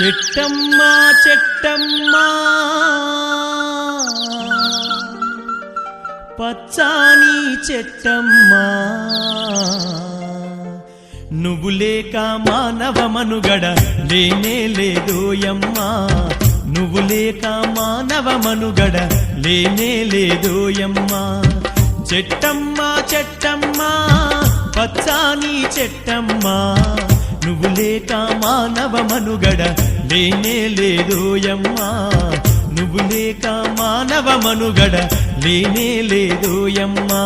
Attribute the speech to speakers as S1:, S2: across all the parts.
S1: చెట్టమ్మా చెట్టమ్మా పచ్చాని చెట్టమ్మా నువ్వు లేక మానవ మనుగడ లేనే లేదోయమ్మా నువ్వు లేక మానవ మనుగడ లేనే లేదోయమ్మా చెట్టమ్మా చెట్టమ్మా పచ్చాని చెట్టమ్మా నువ్వు లేక మానవ మనుగడ లేనే లేదోయమ్మా నువ్వు లేక మానవ మనుగడ లేనే లేదోయమ్మా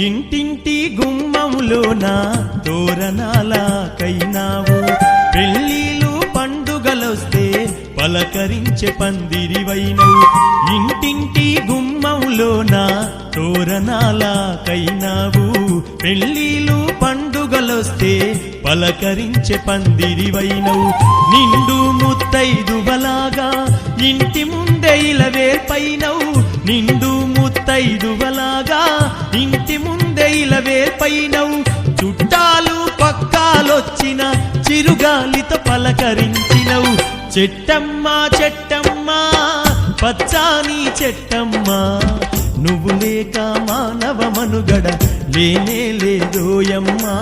S1: ఇంటింటి గుమ్మంలోన తోరణాలకైనావు పెళ్ళిళ్ళు పండుగలొస్తే పలకరించే పందిరివైనవు ఇంటింటి గుమ్మంలోన తోరణాలకైనావు పెళ్ళిళ్ళు పండుగలొస్తే పలకరించే పందిరివైనవు నిండు ముత్తైదువలాగా ఇంటి ముందే ఇలవేర్పైనవు నిండు ముత్తైదువలాగా ఇంటి ముందే ఇలవేర్పైనవు చుట్టాలు పక్కాలొచ్చిన చిరుగాలితో పలకరించినవు చెట్టమ్మా చెట్టమ్మా పచ్చాని చెట్టమ్మా నువ్వు లేక మానవ మనుగడ లేనే లేదోయమ్మా